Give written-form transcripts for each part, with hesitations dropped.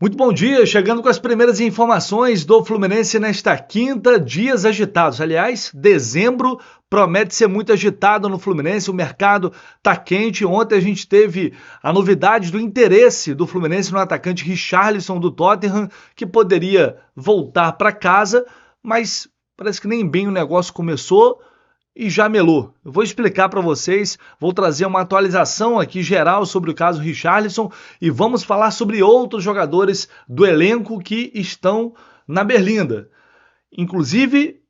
Muito bom dia, chegando com as primeiras informações do Fluminense nesta quinta, dias agitados. Aliás, dezembro promete ser muito agitado no Fluminense, o mercado tá quente. Ontem a gente teve a novidade do interesse do Fluminense no atacante Richarlison do Tottenham, que poderia voltar para casa, mas parece que nem bem o negócio começou e já melou. Eu vou explicar para vocês, vou trazer uma atualização aqui geral sobre o caso Richarlison e vamos falar sobre outros jogadores do elenco que estão na Berlinda. Inclusive,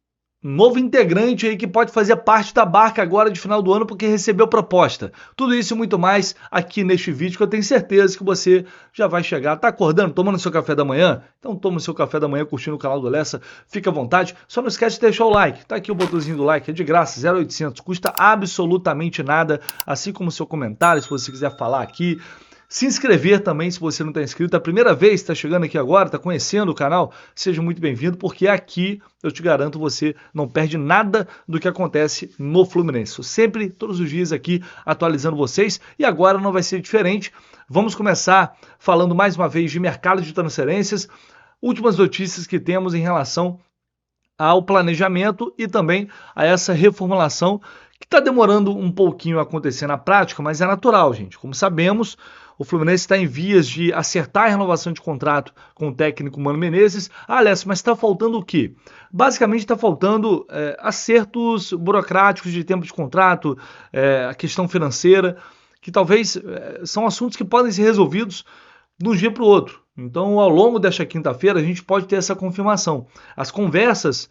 novo integrante aí que pode fazer parte da barca agora de final do ano porque recebeu proposta. Tudo isso e muito mais aqui neste vídeo que eu tenho certeza que você já vai chegar. Tá acordando, tomando seu café da manhã? Então toma o seu café da manhã curtindo o canal do Lessa, fica à vontade. Só não esquece de deixar o like, tá aqui o botãozinho do like, é de graça, 0,800, custa absolutamente nada, assim como o seu comentário, se você quiser falar aqui. Se inscrever também, se você não está inscrito, é a primeira vez que está chegando aqui agora, está conhecendo o canal, seja muito bem-vindo, porque aqui, eu te garanto, você não perde nada do que acontece no Fluminense. Eu sempre, todos os dias aqui, atualizando vocês, e agora não vai ser diferente. Vamos começar falando mais uma vez de mercado de transferências, últimas notícias que temos em relação ao planejamento e também a essa reformulação que está demorando um pouquinho a acontecer na prática, mas é natural, gente. Como sabemos, o Fluminense está em vias de acertar a renovação de contrato com o técnico Mano Menezes. Alessio, mas está faltando o quê? Basicamente está faltando acertos burocráticos de tempo de contrato, a questão financeira, que talvez são assuntos que podem ser resolvidos de um dia para o outro. Então, ao longo desta quinta-feira, a gente pode ter essa confirmação. As conversas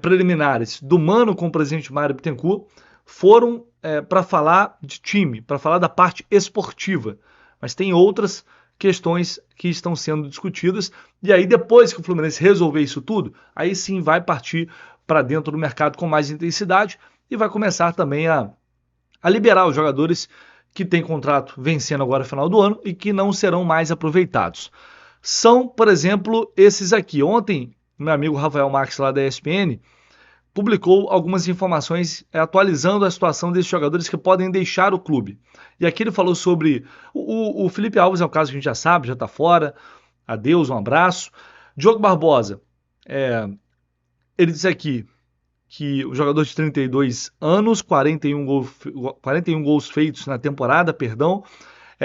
preliminares do Mano com o presidente Mário Bittencourt foram para falar de time, para falar da parte esportiva. Mas tem outras questões que estão sendo discutidas, e aí depois que o Fluminense resolver isso tudo, aí sim vai partir para dentro do mercado com mais intensidade e vai começar também a liberar os jogadores que têm contrato vencendo agora no final do ano e que não serão mais aproveitados. São, por exemplo, esses aqui. Ontem, meu amigo Rafael Marques, lá da ESPN, publicou algumas informações atualizando a situação desses jogadores que podem deixar o clube. E aqui ele falou sobre o Felipe Alves, é um caso que a gente já sabe, já está fora. Adeus, um abraço. Diogo Barbosa, ele diz aqui que o jogador de 32 anos, 41 gols feitos na temporada,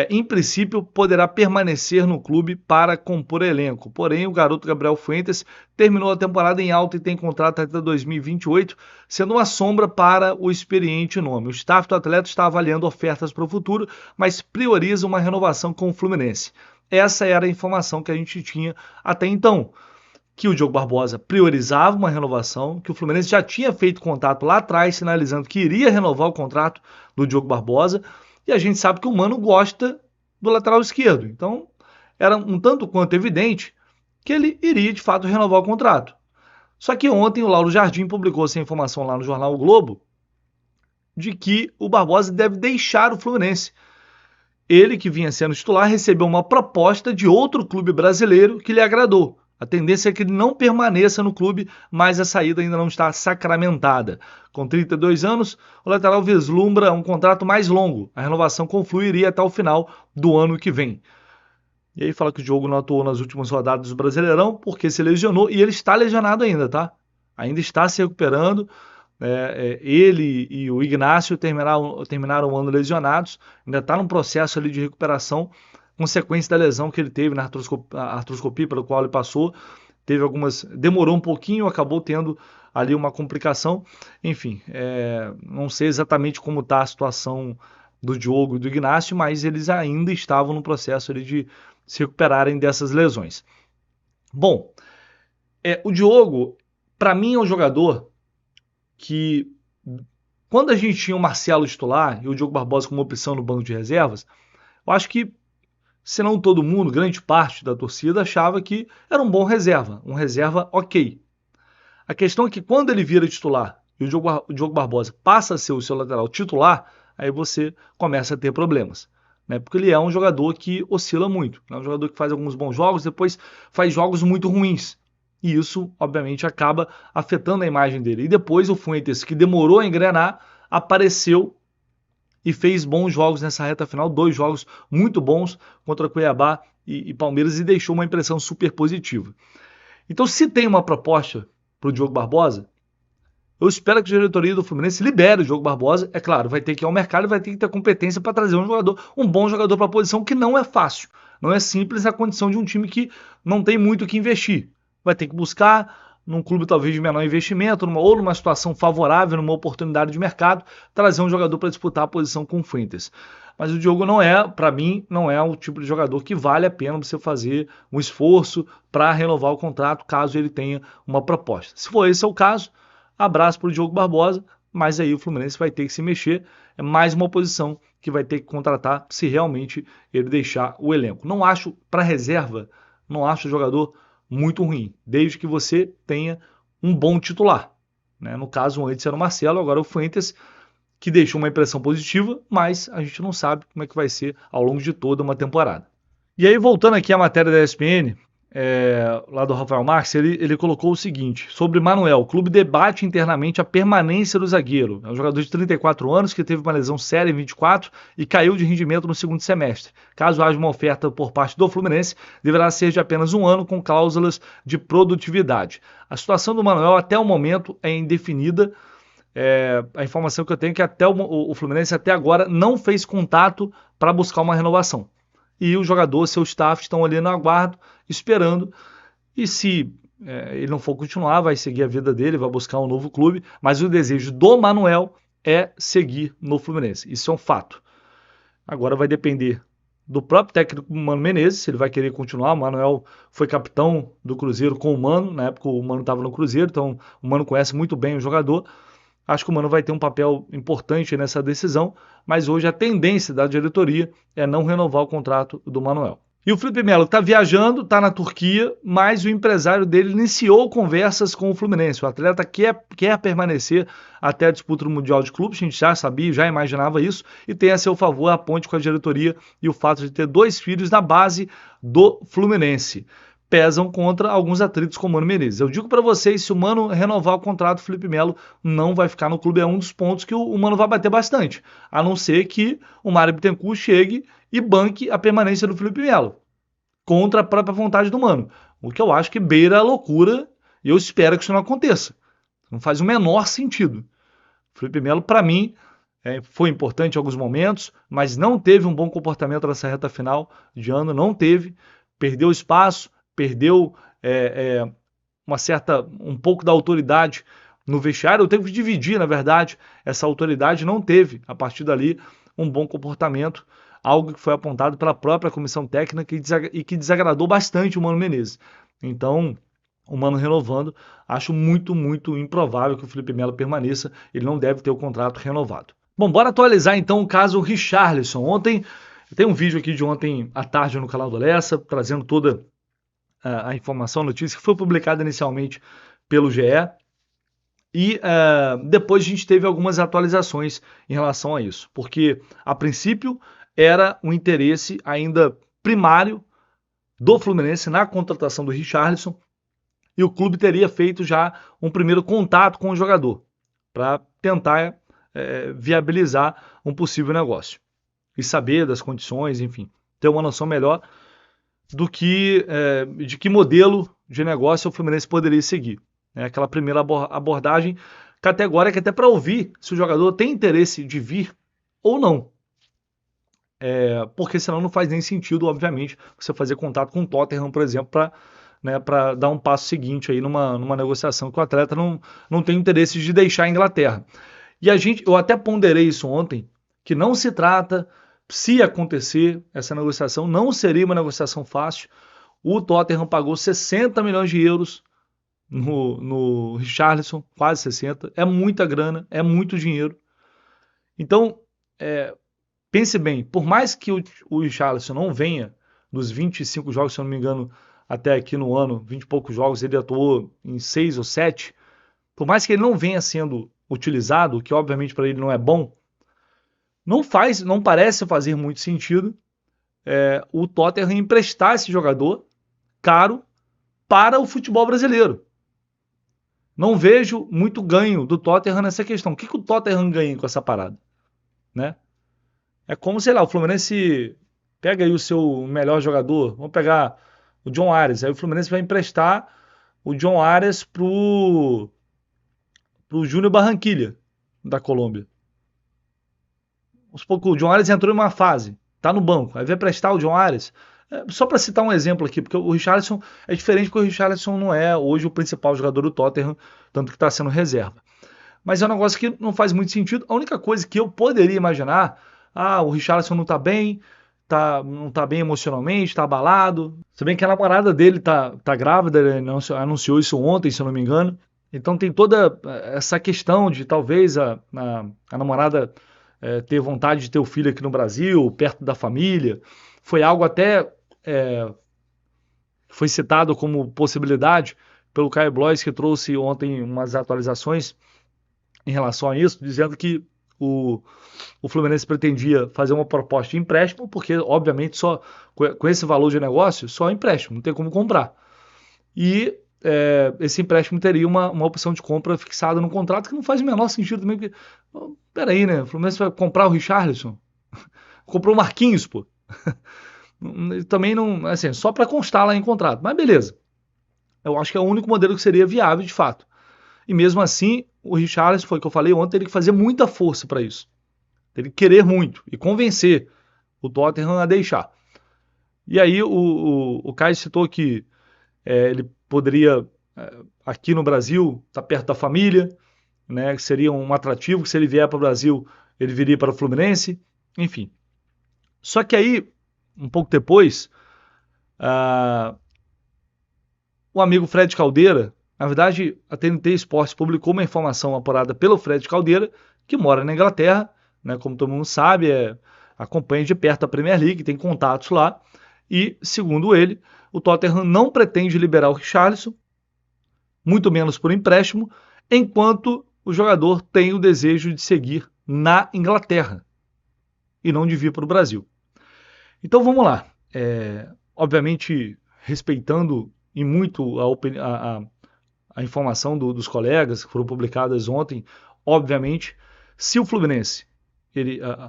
em princípio poderá permanecer no clube para compor elenco. Porém, o garoto Gabriel Fuentes terminou a temporada em alta e tem contrato até 2028, sendo uma sombra para o experiente nome. O staff do atleta está avaliando ofertas para o futuro, mas prioriza uma renovação com o Fluminense. Essa era a informação que a gente tinha até então, que o Diogo Barbosa priorizava uma renovação, que o Fluminense já tinha feito contato lá atrás, sinalizando que iria renovar o contrato do Diogo Barbosa, e a gente sabe que o Mano gosta do lateral esquerdo. Então, era um tanto quanto evidente que ele iria, de fato, renovar o contrato. Só que ontem o Lauro Jardim publicou essa informação lá no jornal O Globo, de que o Barbosa deve deixar o Fluminense. Ele, que vinha sendo titular, recebeu uma proposta de outro clube brasileiro que lhe agradou. A tendência é que ele não permaneça no clube, mas a saída ainda não está sacramentada. Com 32 anos, o lateral vislumbra um contrato mais longo. A renovação confluiria até o final do ano que vem. E aí fala que o Diogo não atuou nas últimas rodadas do Brasileirão porque se lesionou, e ele está lesionado ainda, tá? Ainda está se recuperando. Ele e o Ignacio terminaram o ano lesionados, ainda está num processo ali de recuperação, consequência da lesão que ele teve na artroscopia pelo qual ele passou, demorou um pouquinho, acabou tendo ali uma complicação, enfim, não sei exatamente como está a situação do Diogo e do Ignacio, mas eles ainda estavam no processo ali de se recuperarem dessas lesões. Bom, o Diogo, para mim, é um jogador que, quando a gente tinha o Marcelo titular e o Diogo Barbosa como opção no banco de reservas, eu acho que, se não todo mundo, grande parte da torcida achava que era um reserva ok. A questão é que quando ele vira titular e o Diogo Barbosa passa a ser o seu lateral titular, aí você começa a ter problemas, né? Porque ele é um jogador que oscila muito, é um jogador que faz alguns bons jogos, depois faz jogos muito ruins. E isso, obviamente, acaba afetando a imagem dele. E depois o Fuentes, que demorou a engrenar, apareceu e fez bons jogos nessa reta final, 2 jogos muito bons contra Cuiabá e Palmeiras e deixou uma impressão super positiva. Então, se tem uma proposta para o Diogo Barbosa, eu espero que a diretoria do Fluminense libere o Diogo Barbosa. É claro, vai ter que ir ao mercado e vai ter que ter competência para trazer um bom jogador para a posição, que não é fácil. Não é simples a condição de um time que não tem muito o que investir. Vai ter que buscar, num clube talvez de menor investimento, ou numa situação favorável, numa oportunidade de mercado, trazer um jogador para disputar a posição com o Fuentes. Mas o Diogo não é, para mim, não é o tipo de jogador que vale a pena você fazer um esforço para renovar o contrato, caso ele tenha uma proposta. Se for esse o caso, abraço para o Diogo Barbosa, mas aí o Fluminense vai ter que se mexer. É mais uma posição que vai ter que contratar se realmente ele deixar o elenco. Não acho, para reserva, não acho o jogador muito ruim, desde que você tenha um bom titular. Né? No caso, antes era o Marcelo, agora o Fuentes, que deixou uma impressão positiva, mas a gente não sabe como é que vai ser ao longo de toda uma temporada. E aí, voltando aqui à matéria da ESPN, lá do Rafael Marques, ele colocou o seguinte: sobre Manuel, o clube debate internamente a permanência do zagueiro. É um jogador de 34 anos que teve uma lesão séria em 24 e caiu de rendimento no segundo semestre. Caso haja uma oferta por parte do Fluminense, deverá ser de apenas um ano com cláusulas de produtividade. A situação do Manuel até o momento é indefinida. A informação que eu tenho é que até o Fluminense até agora não fez contato para buscar uma renovação. E o jogador, seu staff, estão ali no aguardo, esperando. E se ele não for continuar, vai seguir a vida dele, vai buscar um novo clube. Mas o desejo do Manuel é seguir no Fluminense. Isso é um fato. Agora vai depender do próprio técnico Mano Menezes, se ele vai querer continuar. O Manuel foi capitão do Cruzeiro com o Mano. Na época o Mano estava no Cruzeiro, então o Mano conhece muito bem o jogador. Acho que o Mano vai ter um papel importante nessa decisão, mas hoje a tendência da diretoria é não renovar o contrato do Manuel. E o Felipe Melo está viajando, está na Turquia, mas o empresário dele iniciou conversas com o Fluminense. O atleta quer permanecer até a disputa do Mundial de Clubes, a gente já sabia, já imaginava isso, e tem a seu favor a ponte com a diretoria e o fato de ter 2 filhos na base do Fluminense. Pesam contra alguns atritos com o Mano Menezes. Eu digo para vocês, se o Mano renovar o contrato, o Felipe Melo não vai ficar no clube. É um dos pontos que o Mano vai bater bastante. A não ser que o Mário Bittencourt chegue e banque a permanência do Felipe Melo, contra a própria vontade do Mano. O que eu acho que beira a loucura, e eu espero que isso não aconteça. Não faz o menor sentido. O Felipe Melo, para mim, foi importante em alguns momentos, mas não teve um bom comportamento nessa reta final de ano, não teve. Perdeu espaço, perdeu um pouco da autoridade no vestiário. Eu tenho que dividir, na verdade, essa autoridade. Não teve, a partir dali, um bom comportamento, algo que foi apontado pela própria comissão técnica e que desagradou bastante o Mano Menezes. Então, o Mano renovando, acho muito, muito improvável que o Felipe Melo permaneça. Ele não deve ter o contrato renovado. Bom, bora atualizar então o caso Richarlison. Tem um vídeo aqui de ontem à tarde no canal do Lessa, trazendo toda a informação, a notícia que foi publicada inicialmente pelo GE, e depois a gente teve algumas atualizações em relação a isso, porque a princípio era um interesse ainda primário do Fluminense na contratação do Richarlison, e o clube teria feito já um primeiro contato com o jogador para tentar viabilizar um possível negócio e saber das condições, enfim, ter uma noção melhor de que modelo de negócio o Fluminense poderia seguir. Aquela primeira abordagem categórica, até para ouvir se o jogador tem interesse de vir ou não. Porque senão não faz nem sentido, obviamente, você fazer contato com o Tottenham, por exemplo, para dar um passo seguinte aí numa negociação que o atleta não tem interesse de deixar a Inglaterra. E eu até ponderei isso ontem, que não se trata, se acontecer essa negociação, não seria uma negociação fácil. O Tottenham pagou 60 milhões de euros no Richarlison, quase 60. É muita grana, é muito dinheiro. Então, pense bem, por mais que o Richarlison não venha dos 25 jogos, se eu não me engano, até aqui no ano, 20 e poucos jogos, ele atuou em 6 ou 7, por mais que ele não venha sendo utilizado, o que obviamente para ele não é bom, não parece fazer muito sentido o Tottenham emprestar esse jogador caro para o futebol brasileiro. Não vejo muito ganho do Tottenham nessa questão. O que o Tottenham ganha com essa parada? Né? É como, sei lá, o Fluminense pega aí o seu melhor jogador, vamos pegar o John Arias, aí o Fluminense vai emprestar o John Arias pro Júnior Barranquilla, da Colômbia. Vamos supor que o John Arias entrou em uma fase, tá no banco, aí vai prestar o John Arias. Só para citar um exemplo aqui, porque o Richarlison é diferente, porque o Richarlison não é hoje o principal jogador do Tottenham, tanto que está sendo reserva. Mas é um negócio que não faz muito sentido. A única coisa que eu poderia imaginar, o Richarlison não está bem, não está bem emocionalmente, está abalado. Se bem que a namorada dele tá grávida, ele anunciou isso ontem, se eu não me engano. Então tem toda essa questão de talvez a namorada ter vontade de ter o filho aqui no Brasil, perto da família. Foi algo até foi citado como possibilidade pelo Caio Blois, que trouxe ontem umas atualizações em relação a isso, dizendo que o Fluminense pretendia fazer uma proposta de empréstimo, porque, obviamente, só com esse valor de negócio, só empréstimo, não tem como comprar. E esse empréstimo teria uma opção de compra fixada no contrato, que não faz o menor sentido também, porque, peraí, né, o Fluminense vai comprar o Richarlison? Comprou o Marquinhos, pô. Também não, assim, só para constar lá em contrato, mas beleza. Eu acho que é o único modelo que seria viável de fato. E mesmo assim, o Richarlison, foi o que eu falei ontem, teria que fazer muita força para isso. Teria que querer muito e convencer o Tottenham a deixar. E aí o Caio citou que ele poderia, aqui no Brasil, estar perto da família, né, que seria um atrativo, que se ele vier para o Brasil, ele viria para o Fluminense, enfim. Só que aí, um pouco depois, o amigo Fred Caldeira, na verdade, a TNT Esportes publicou uma informação apurada pelo Fred Caldeira, que mora na Inglaterra, né, como todo mundo sabe, acompanha de perto a Premier League, tem contatos lá, e, segundo ele, o Tottenham não pretende liberar o Richarlison, muito menos por empréstimo, enquanto o jogador tem o desejo de seguir na Inglaterra e não de vir para o Brasil. Então vamos lá. Obviamente, respeitando e muito a informação dos colegas que foram publicadas ontem, obviamente, se o Fluminense,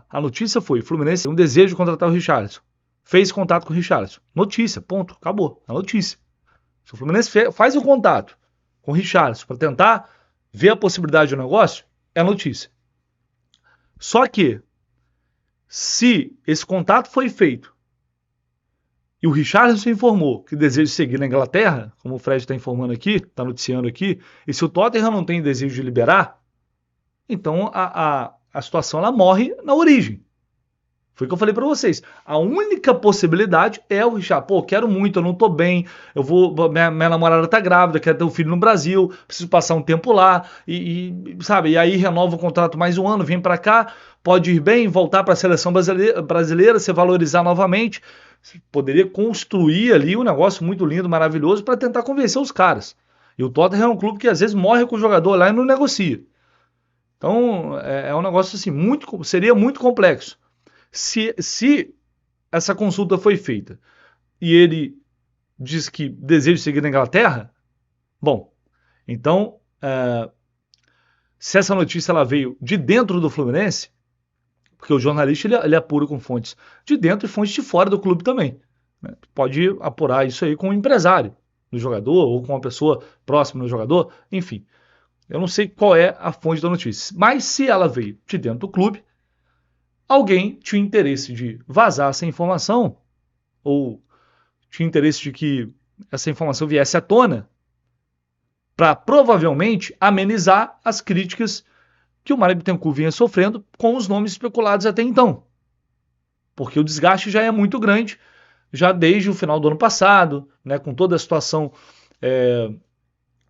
a notícia foi, o Fluminense tem um desejo de contratar o Richarlison, fez contato com o Richarlison, notícia, ponto, acabou, a notícia. Se o Fluminense faz o contato com o Richarlison para tentar ver a possibilidade do negócio, é notícia. Só que, se esse contato foi feito e o Richarlison informou que deseja seguir na Inglaterra, como o Fred está informando aqui, está noticiando aqui, e se o Tottenham não tem desejo de liberar, então a situação ela morre na origem. Foi o que eu falei para vocês. A única possibilidade é o Richard. Pô, quero muito, eu não tô bem, minha namorada tá grávida, quero ter um filho no Brasil, preciso passar um tempo lá, sabe, e aí renova o contrato mais um ano, vem para cá, pode ir bem, voltar para a seleção brasileira, se valorizar novamente. Poderia construir ali um negócio muito lindo, maravilhoso, para tentar convencer os caras. E o Tottenham é um clube que às vezes morre com o jogador lá e não negocia. Então é um negócio assim, seria muito complexo. Se essa consulta foi feita e ele diz que deseja seguir na Inglaterra, bom, então se essa notícia ela veio de dentro do Fluminense, porque o jornalista ele apura com fontes de dentro e fontes de fora do clube também, né? Pode apurar isso aí com o empresário do jogador ou com uma pessoa próxima do jogador, enfim. Eu não sei qual é a fonte da notícia, mas se ela veio de dentro do clube, alguém tinha interesse de vazar essa informação, ou tinha interesse de que essa informação viesse à tona, para provavelmente amenizar as críticas que o Mário Bittencourt vinha sofrendo com os nomes especulados até então. Porque o desgaste já é muito grande, já desde o final do ano passado, né, com toda a situação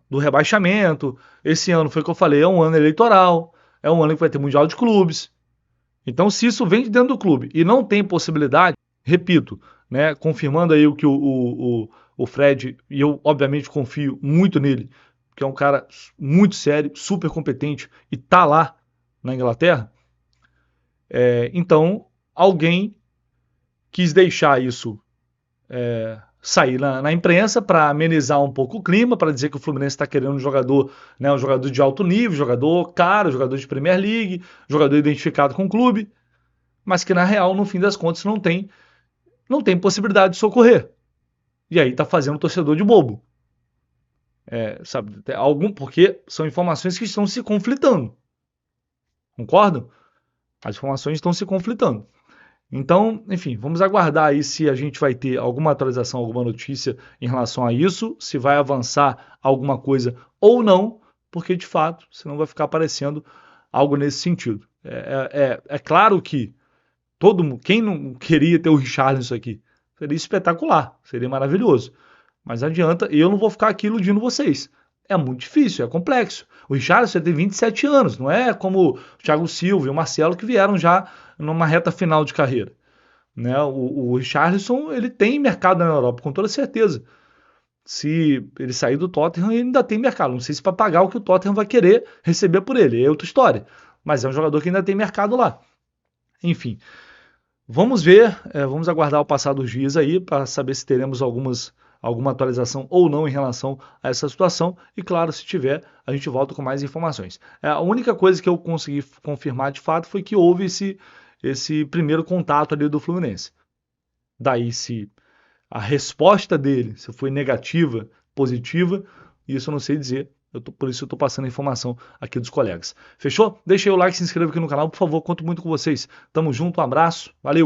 do rebaixamento. Esse ano, foi o que eu falei, é um ano eleitoral, é um ano que vai ter Mundial de Clubes. Então, se isso vem de dentro do clube e não tem possibilidade, repito, né, confirmando aí o que o Fred, e eu obviamente confio muito nele, que é um cara muito sério, super competente e tá lá na Inglaterra, então alguém quis deixar isso sair na imprensa para amenizar um pouco o clima, para dizer que o Fluminense está querendo um jogador, né, um jogador de alto nível, jogador caro, jogador de Premier League, jogador identificado com o clube, mas que na real, no fim das contas, não tem não tem possibilidade de socorrer. E aí tá fazendo o torcedor de bobo. Sabe, porque são informações que estão se conflitando. Concordam? As informações estão se conflitando. Então, enfim, vamos aguardar aí se a gente vai ter alguma atualização, alguma notícia em relação a isso, se vai avançar alguma coisa ou não, porque de fato, senão vai ficar aparecendo algo nesse sentido. É claro que quem não queria ter o Richarlison aqui, seria espetacular, seria maravilhoso. Mas não adianta, eu não vou ficar aqui iludindo vocês. É muito difícil, é complexo. O Richarlison tem 27 anos, não é como o Thiago Silva e o Marcelo que vieram já numa reta final de carreira. Né? O Richarlison, ele tem mercado na Europa, com toda certeza. Se ele sair do Tottenham, ele ainda tem mercado. Não sei se para pagar o que o Tottenham vai querer receber por ele, é outra história. Mas é um jogador que ainda tem mercado lá. Enfim, vamos ver, vamos aguardar o passar dos dias aí para saber se teremos alguma atualização ou não em relação a essa situação. E claro, se tiver, a gente volta com mais informações. A única coisa que eu consegui confirmar de fato foi que houve esse primeiro contato ali do Fluminense. Daí, se a resposta dele se foi negativa, positiva, isso eu não sei dizer. Por isso eu estou passando a informação aqui dos colegas. Fechou? Deixa aí o like, se inscreva aqui no canal, por favor, conto muito com vocês. Tamo junto, um abraço, valeu!